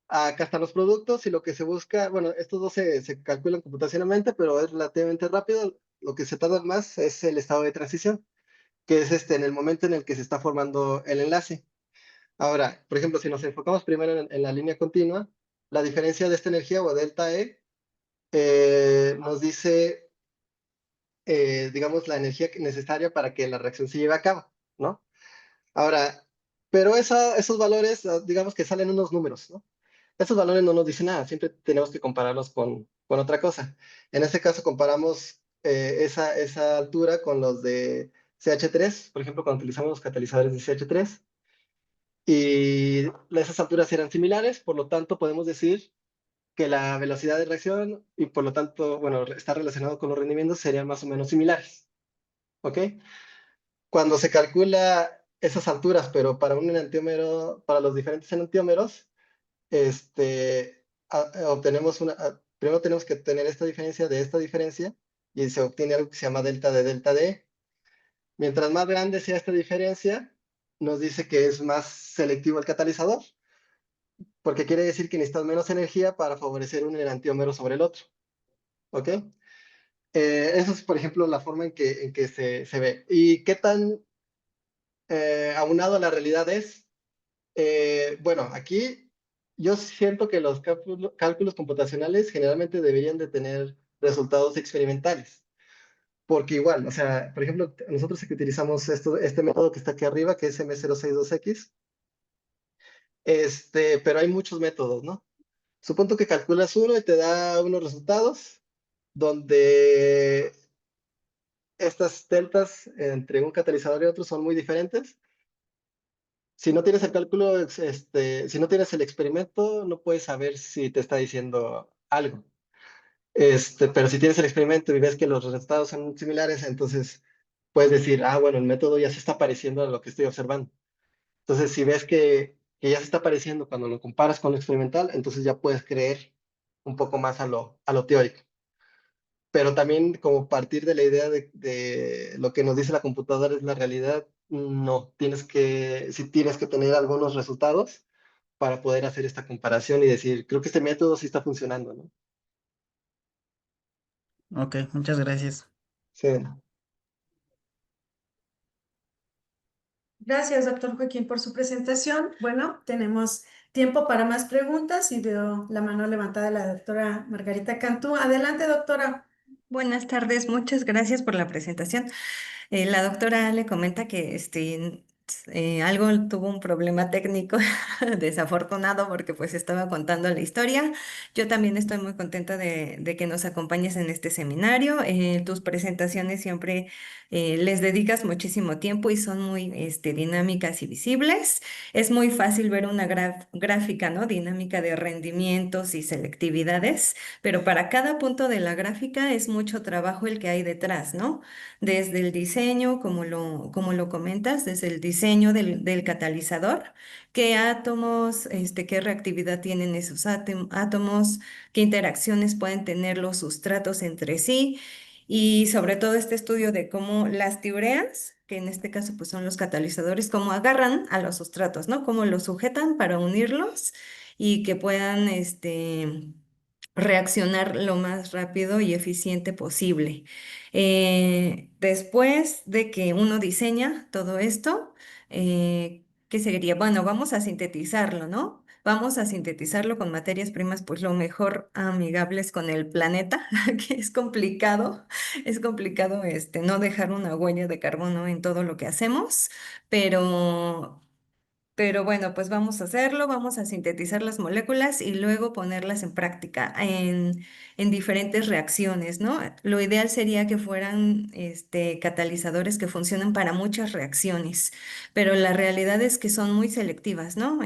acá están los productos y lo que se busca, bueno, estos dos se calculan computacionalmente, pero es relativamente rápido. Lo que se tarda más es el estado de transición, que es en el momento en el que se está formando el enlace. Ahora, por ejemplo, si nos enfocamos primero en la línea continua, la diferencia de esta energía o delta E nos dice digamos, la energía necesaria para que la reacción se lleve a cabo, ¿no? Ahora, pero esos valores, digamos que salen unos números, ¿no? Esos valores no nos dicen nada, siempre tenemos que compararlos con otra cosa. En este caso comparamos esa altura con los de CH3, por ejemplo, cuando utilizamos los catalizadores de CH3, y esas alturas eran similares, por lo tanto podemos decir que la velocidad de reacción y por lo tanto, bueno, está relacionado con los rendimientos serían más o menos similares, ¿ok? Cuando se calcula esas alturas, pero para un enantiómero, para los diferentes enantiómeros, obtenemos primero tenemos que obtener esta diferencia de esta diferencia y se obtiene algo que se llama delta de delta D. Mientras más grande sea esta diferencia, nos dice que es más selectivo el catalizador, porque quiere decir que necesitas menos energía para favorecer un enantiómero sobre el otro, ¿ok? Eso es, por ejemplo, la forma en que se ve. ¿Y qué tan aunado a la realidad es? Bueno, aquí yo siento que los cálculos computacionales generalmente deberían de tener resultados experimentales, porque igual, o sea, por ejemplo, nosotros que utilizamos este método que está aquí arriba, que es M062X, pero hay muchos métodos, ¿no? Supongo que calculas uno y te da unos resultados donde estas deltas entre un catalizador y otro son muy diferentes. Si no tienes el cálculo, si no tienes el experimento, no puedes saber si te está diciendo algo. Pero si tienes el experimento y ves que los resultados son similares, entonces puedes decir, ah, bueno, el método ya se está pareciendo a lo que estoy observando. Entonces, si ves que ya se está pareciendo cuando lo comparas con lo experimental, entonces ya puedes creer un poco más a lo teórico. pero también como partir de la idea de lo que nos dice la computadora es la realidad, no, sí tienes que tener algunos resultados para poder hacer esta comparación y decir, creo que este método sí está funcionando, ¿no? Ok, muchas gracias. Sí. Gracias, doctor Joaquín, por su presentación. Bueno, tenemos tiempo para más preguntas y veo la mano levantada de la doctora Margarita Cantú. Adelante, doctora. Buenas tardes, muchas gracias por la presentación. La doctora le comenta que algo tuvo un problema técnico desafortunado porque pues estaba contando la historia. Yo también estoy muy contenta de que nos acompañes en este seminario. Tus presentaciones siempre les dedicas muchísimo tiempo y son muy dinámicas y visibles. Es muy fácil ver una gráfica, ¿no? Dinámica de rendimientos y selectividades, pero para cada punto de la gráfica es mucho trabajo el que hay detrás, ¿no? Desde el diseño, como lo comentas, desde el diseño del catalizador, qué átomos, qué reactividad tienen esos átomos, qué interacciones pueden tener los sustratos entre sí, y sobre todo este estudio de cómo las tiureas, que en este caso pues son los catalizadores, cómo agarran a los sustratos, ¿no? Cómo los sujetan para unirlos y que puedan, reaccionar lo más rápido y eficiente posible. Después de que uno diseña todo esto, ¿qué sería? Bueno, vamos a sintetizarlo, ¿no? Vamos a sintetizarlo con materias primas, pues lo mejor amigables con el planeta, que es complicado no dejar una huella de carbono en todo lo que hacemos, pero pero bueno, pues vamos a hacerlo, vamos a sintetizar las moléculas y luego ponerlas en práctica en diferentes reacciones, ¿no? Lo ideal sería que fueran catalizadores que funcionen para muchas reacciones, pero la realidad es que son muy selectivas, ¿no?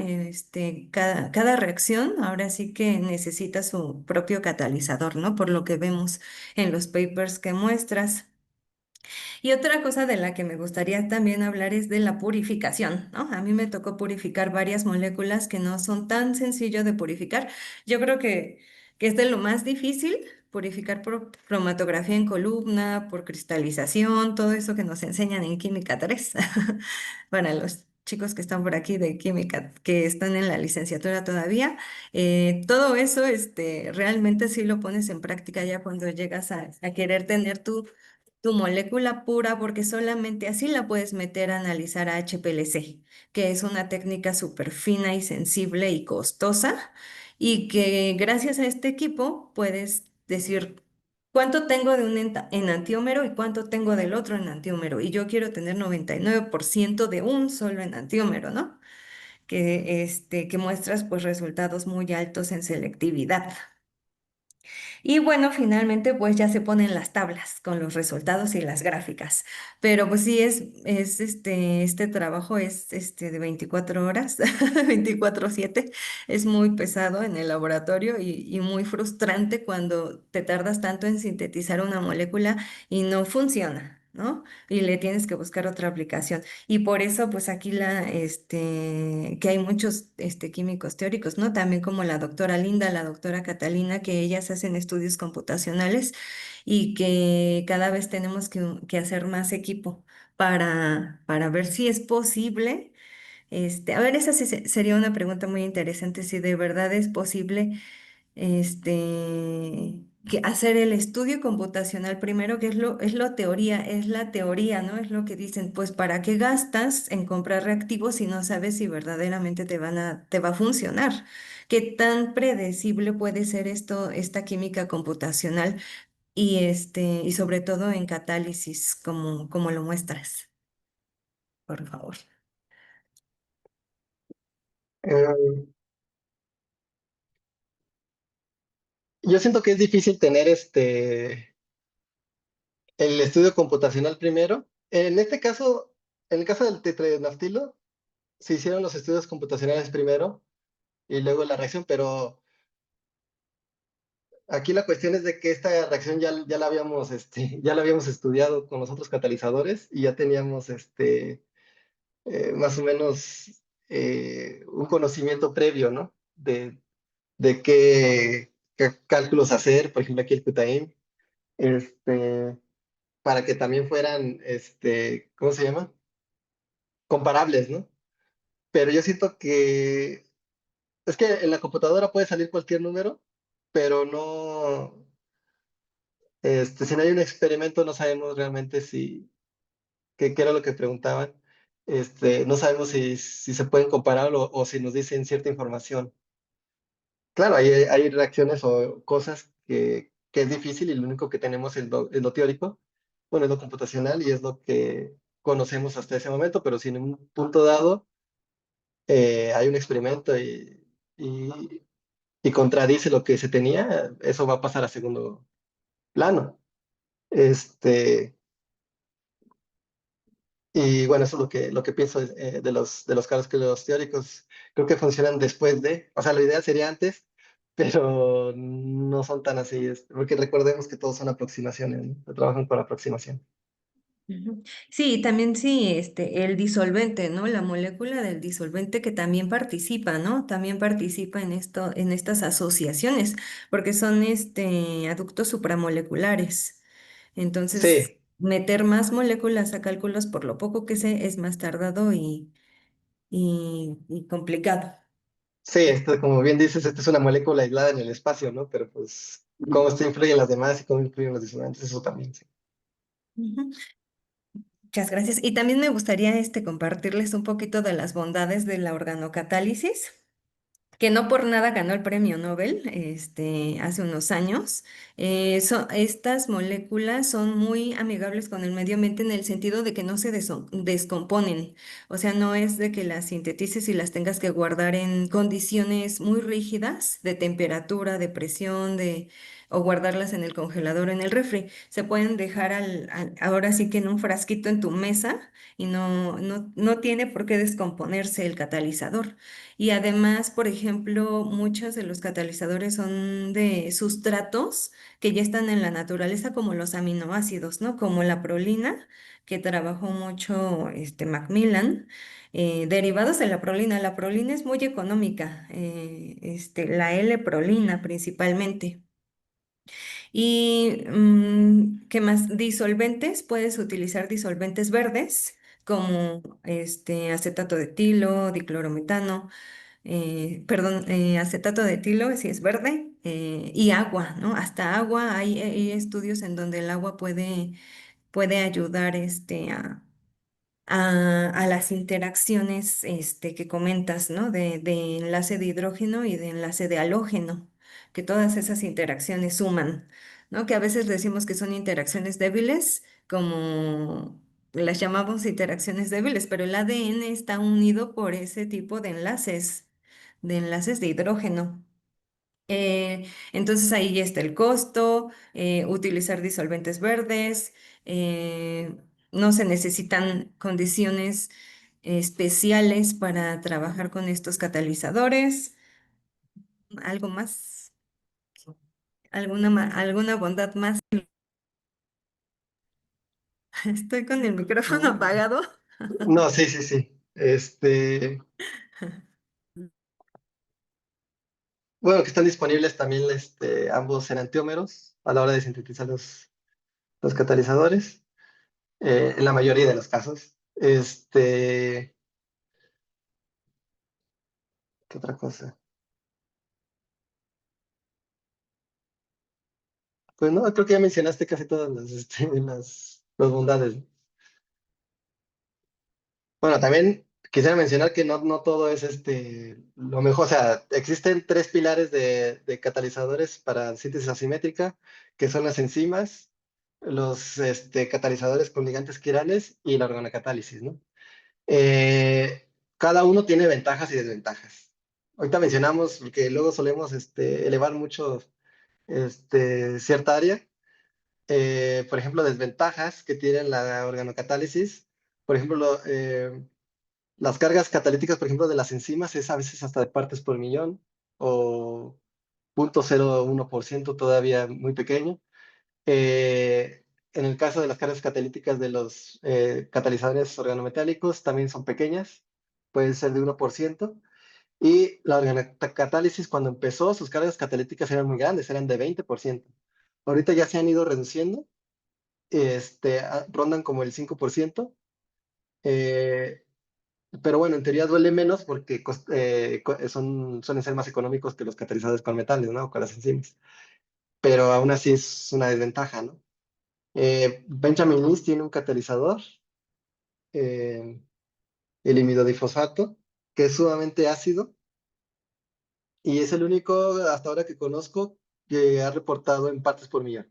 Cada reacción ahora sí que necesita su propio catalizador, ¿no? Por lo que vemos en los papers que muestras. Y otra cosa de la que me gustaría también hablar es de la purificación, ¿no? A mí me tocó purificar varias moléculas que no son tan sencillo de purificar. Yo creo que es de lo más difícil purificar por cromatografía en columna, por cristalización, todo eso que nos enseñan en Química 3. Para los chicos que están por aquí de química, que están en la licenciatura todavía, todo eso, realmente sí lo pones en práctica ya cuando llegas a querer tener tu molécula pura, porque solamente así la puedes meter a analizar a HPLC, que es una técnica súper fina y sensible y costosa, y que gracias a este equipo puedes decir cuánto tengo de un enantiómero y cuánto tengo del otro enantiómero, y yo quiero tener 99% de un solo enantiómero, ¿no? Que muestras pues resultados muy altos en selectividad. Y bueno, finalmente pues ya se ponen las tablas con los resultados y las gráficas. Pero pues sí es este trabajo es de 24 horas, 24/7. Es muy pesado en el laboratorio y muy frustrante cuando te tardas tanto en sintetizar una molécula y no funciona, ¿no? Y le tienes que buscar otra aplicación. Y por eso, pues aquí que hay muchos químicos teóricos, ¿no? También como la doctora Linda, la doctora Catalina, que ellas hacen estudios computacionales y que cada vez tenemos que hacer más equipo para ver si es posible. A ver, esa sí sería una pregunta muy interesante, si de verdad es posible que hacer el estudio computacional primero, que es la teoría, ¿no? Es lo que dicen, pues ¿para qué gastas en comprar reactivos si no sabes si verdaderamente te va a funcionar? ¿Qué tan predecible puede ser esta química computacional y sobre todo en catálisis, como lo muestras? Por favor. Eh, yo siento que es difícil tener el estudio computacional primero. En el caso del tetraenaftilo, se hicieron los estudios computacionales primero y luego la reacción, pero aquí la cuestión es de que esta reacción ya la habíamos estudiado con los otros catalizadores y ya teníamos más o menos un conocimiento previo, ¿no? De qué cálculos hacer, por ejemplo, aquí el QTAIM. este, para que también fueran, ¿cómo se llama? Comparables, ¿no? Pero yo siento que es que en la computadora puede salir cualquier número, pero no, si no hay un experimento, no sabemos realmente si, qué era lo que preguntaban. No sabemos si se pueden comparar o si nos dicen cierta información. Claro, hay reacciones o cosas que es difícil y lo único que tenemos es lo teórico, bueno, es lo computacional y es lo que conocemos hasta ese momento, pero si en un punto dado hay un experimento y, y contradice lo que se tenía, eso va a pasar a segundo plano. Este, y bueno, eso es lo que pienso de los cálculos teóricos. Creo que funcionan después de, o sea, lo ideal sería antes, pero no son tan así, porque recordemos que todos son aproximaciones, ¿no? Trabajan con aproximación. Ujú. Sí, también sí, el disolvente, ¿no? La molécula del disolvente que también participa, ¿no? También participa en esto, en estas asociaciones, porque son aductos supramoleculares. Entonces, Sí, meter más moléculas a cálculos, por lo poco que sé, es más tardado y complicado. sí, esto, como bien dices, esta es una molécula aislada en el espacio, ¿no? Pero pues, cómo esto influye en las demás y cómo influyen los disolventes, eso también, sí. Ujú. Muchas gracias. Y también me gustaría compartirles un poquito de las bondades de la organocatálisis, que no por nada ganó el premio Nobel hace unos años. Estas moléculas son muy amigables con el medio ambiente en el sentido de que no se descomponen. O sea, no es de que las sintetices y las tengas que guardar en condiciones muy rígidas de temperatura, de presión, o guardarlas en el congelador o en el refri. Se pueden dejar ahora sí que en un frasquito en tu mesa y no tiene por qué descomponerse el catalizador. Y además, por ejemplo, muchos de los catalizadores son de sustratos que ya están en la naturaleza, como los aminoácidos, ¿no? Como la prolina, que trabajó mucho Macmillan, derivados de la prolina. La prolina es muy económica, la L-prolina principalmente. Y, ¿qué más? Disolventes, puedes utilizar disolventes verdes como acetato de etilo, diclorometano, perdón, acetato de etilo, si es verde, y agua, ¿no? Hasta agua, hay estudios en donde el agua puede ayudar a las interacciones que comentas, ¿no? De enlace de hidrógeno y de enlace de halógeno, que todas esas interacciones suman, ¿no? Que a veces decimos que son interacciones débiles, como las llamamos interacciones débiles, pero el ADN está unido por ese tipo de enlaces de hidrógeno. Entonces ahí está el costo, utilizar disolventes verdes, no se necesitan condiciones especiales para trabajar con estos catalizadores. ¿Algo más? ¿Alguna bondad más? Estoy con el micrófono apagado. No, sí, sí, sí. Bueno, que están disponibles también ambos enantiómeros a la hora de sintetizar los catalizadores, en la mayoría de los casos. ¿Qué otra cosa? Pues no, creo que ya mencionaste casi todas las bondades. Bueno, también quisiera mencionar que no todo es lo mejor. O sea, existen tres pilares de catalizadores para síntesis asimétrica, que son las enzimas, los catalizadores con ligantes quirales y la organocatálisis, ¿no? Cada uno tiene ventajas y desventajas. Ahorita mencionamos que luego solemos elevar mucho cierta área. Por ejemplo, desventajas que tiene la organocatálisis. Por ejemplo, las cargas catalíticas, por ejemplo, de las enzimas es a veces hasta de partes por millón o 0.01% todavía muy pequeño. En el caso de las cargas catalíticas de los catalizadores organometálicos también son pequeñas, pueden ser de 1%. Y la organocatálisis cuando empezó, sus cargas catalíticas eran muy grandes, eran de 20%. Ahorita ya se han ido reduciendo, rondan como el 5%, eh, pero bueno, en teoría duele menos porque suelen ser más económicos que los catalizadores con metales, ¿no? O con las enzimas, pero aún así es una desventaja, ¿no? Benjamin List tiene un catalizador, eh, el imidodifosfato, que es sumamente ácido y es el único hasta ahora que conozco que ha reportado en partes por millón.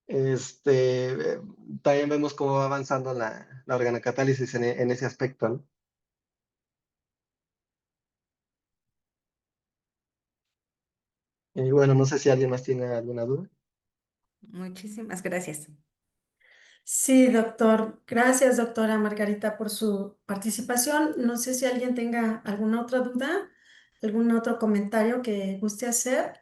Este, eh, También vemos cómo va avanzando la organocatálisis en ese aspecto, ¿no? Y bueno, no sé si alguien más tiene alguna duda. Muchísimas gracias. Sí, doctor. Gracias, doctora Margarita, por su participación. No sé si alguien tenga alguna otra duda, algún otro comentario que guste hacer.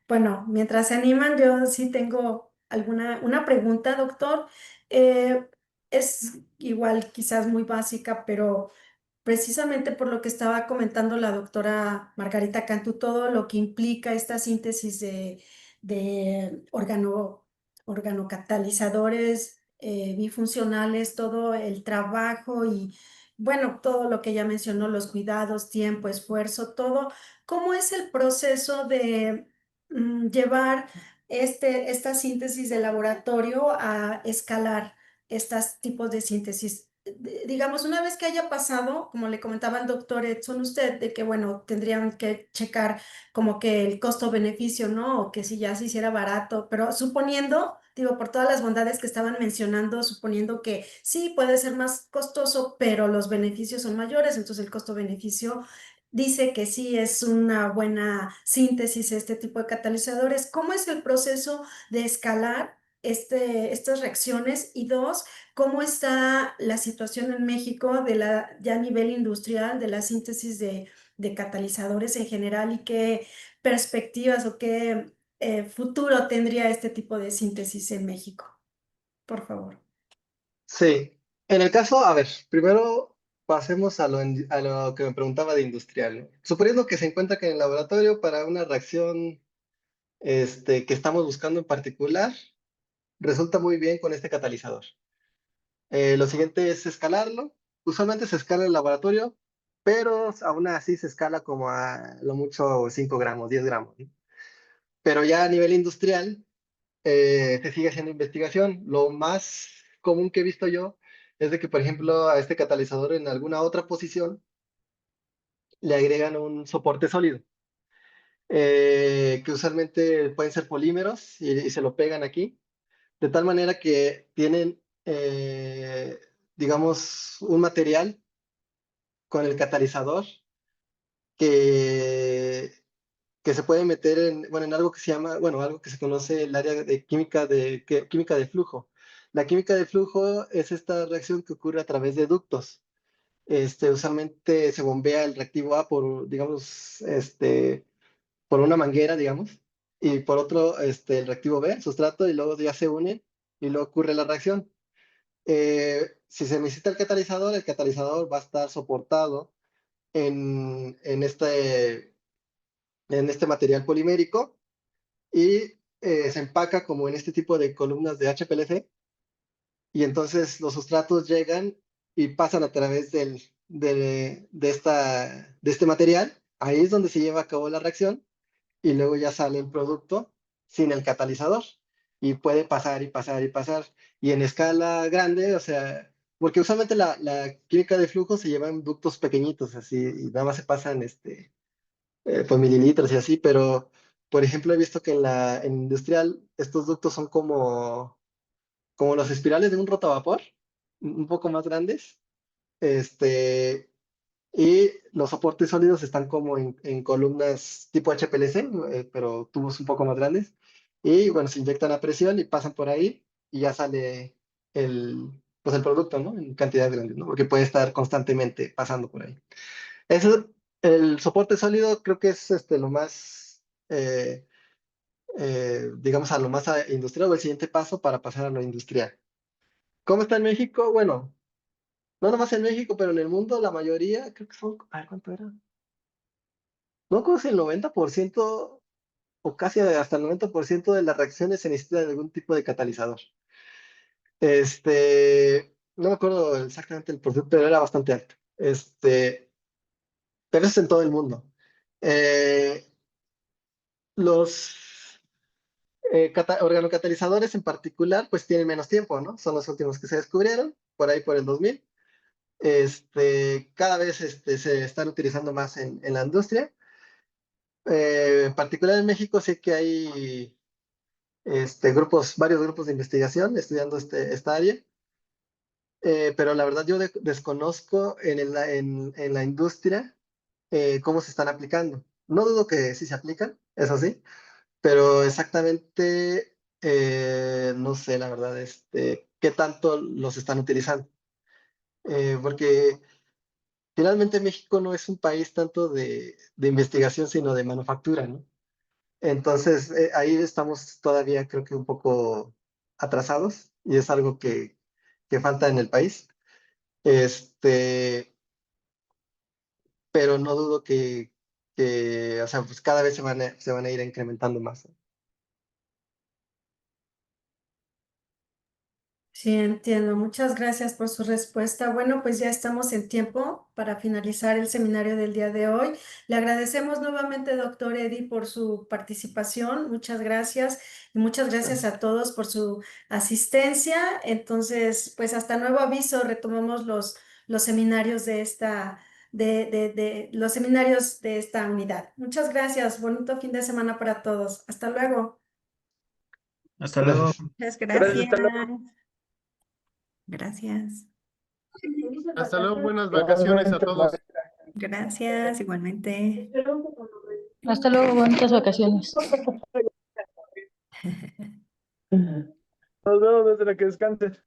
Bueno, mientras se animan, yo sí tengo una pregunta, doctor. Eh, es igual, quizás muy básica, pero precisamente por lo que estaba comentando la doctora Margarita Cantú, todo lo que implica esta síntesis de organocatalizadores bifuncionales, todo el trabajo y, bueno, todo lo que ya mencionó, los cuidados, tiempo, esfuerzo, todo. ¿Cómo es el proceso de llevar esta síntesis de laboratorio a escalar estos tipos de síntesis? Digamos, una vez que haya pasado, como le comentaba el doctor Edson, usted, de que, bueno, tendrían que checar como que el costo-beneficio, ¿no? O que si ya se hiciera barato, pero suponiendo, digo, por todas las bondades que estaban mencionando, suponiendo que sí puede ser más costoso, pero los beneficios son mayores, entonces el costo-beneficio dice que sí es una buena síntesis este tipo de catalizadores. ¿Cómo es el proceso de escalar estas reacciones? Y dos, ¿cómo está la situación en México ya a nivel industrial de la síntesis de catalizadores en general y qué perspectivas o qué futuro tendría este tipo de síntesis en México? Por favor. Sí, en el caso, a ver, primero pasemos a lo que me preguntaba de industrial, ¿no? Suponiendo que se encuentra que en el laboratorio para una reacción que estamos buscando en particular, resulta muy bien con este catalizador. Lo siguiente es escalarlo. Usualmente se escala en el laboratorio, pero aún así se escala como a lo mucho 5 gramos, 10 gramos, ¿no? Pero ya a nivel industrial, se sigue haciendo investigación. Lo más común que he visto yo es de que, por ejemplo, a este catalizador en alguna otra posición le agregan un soporte sólido, que usualmente pueden ser polímeros y se lo pegan aquí, de tal manera que tienen, digamos, un material con el catalizador que, que se puede meter bueno, en algo que se llama, bueno, algo que se conoce el área de química de flujo. La química de flujo es esta reacción que ocurre a través de ductos. Usualmente se bombea el reactivo A por, digamos, por una manguera, digamos, y por otro, el reactivo B, el sustrato, y luego ya se unen y luego ocurre la reacción. Si se necesita el catalizador va a estar soportado en este material polimérico y se empaca como en este tipo de columnas de HPLC y entonces los sustratos llegan y pasan a través de este material. Ahí es donde se lleva a cabo la reacción y luego ya sale el producto sin el catalizador y puede pasar y pasar y pasar. Y en escala grande, o sea, porque usualmente la química de flujo se lleva en ductos pequeñitos así y nada más se pasan por mililitros y así, pero por ejemplo he visto que en industrial estos ductos son como los espirales de un rotavapor, un poco más grandes, este, y los soportes sólidos están como en columnas tipo HPLC, pero tubos un poco más grandes. Y bueno, se inyectan a presión y pasan por ahí y ya sale pues el producto, ¿no? En cantidades grandes, ¿no? Porque puede estar constantemente pasando por ahí. Eso, el soporte sólido creo que es lo más, digamos, a lo más industrial o el siguiente paso para pasar a lo industrial. ¿Cómo está en México? Bueno, no nomás en México, pero en el mundo la mayoría, creo que son, a ver, ¿cuánto era? No creo que el 90% o casi hasta el 90% de las reacciones se necesita de algún tipo de catalizador. No me acuerdo exactamente el porcentaje, pero era bastante alto. Pero eso es en todo el mundo. Eh, los organocatalizadores en particular, pues tienen menos tiempo, ¿no? Son los últimos que se descubrieron, por ahí por el 2000. Cada vez se están utilizando más en la industria. En particular en México sé que hay varios grupos de investigación estudiando esta área, pero la verdad yo desconozco en la industria cómo se están aplicando. No dudo que sí se aplican, eso sí, pero exactamente no sé, la verdad, qué tanto los están utilizando. Porque finalmente México no es un país tanto de investigación, sino de manufactura, ¿no? Entonces, ahí estamos todavía, creo que un poco atrasados y es algo que falta en el país. Este, pero no dudo o sea, pues cada vez se van a ir incrementando más. Sí, entiendo. Muchas gracias por su respuesta. Bueno, pues ya estamos en tiempo para finalizar el seminario del día de hoy. Le agradecemos nuevamente, doctor Eddie, por su participación. Muchas gracias y muchas gracias a todos por su asistencia. Entonces, pues hasta nuevo aviso, retomamos los seminarios los seminarios de esta unidad. Muchas gracias. Bonito fin de semana para todos. Hasta luego. Hasta luego. Gracias. Muchas Gracias, hasta luego. gracias. Gracias. Hasta luego, buenas vacaciones a todos. Gracias, igualmente. Hasta luego, bonitas vacaciones. Nos vemos desde la que descanses.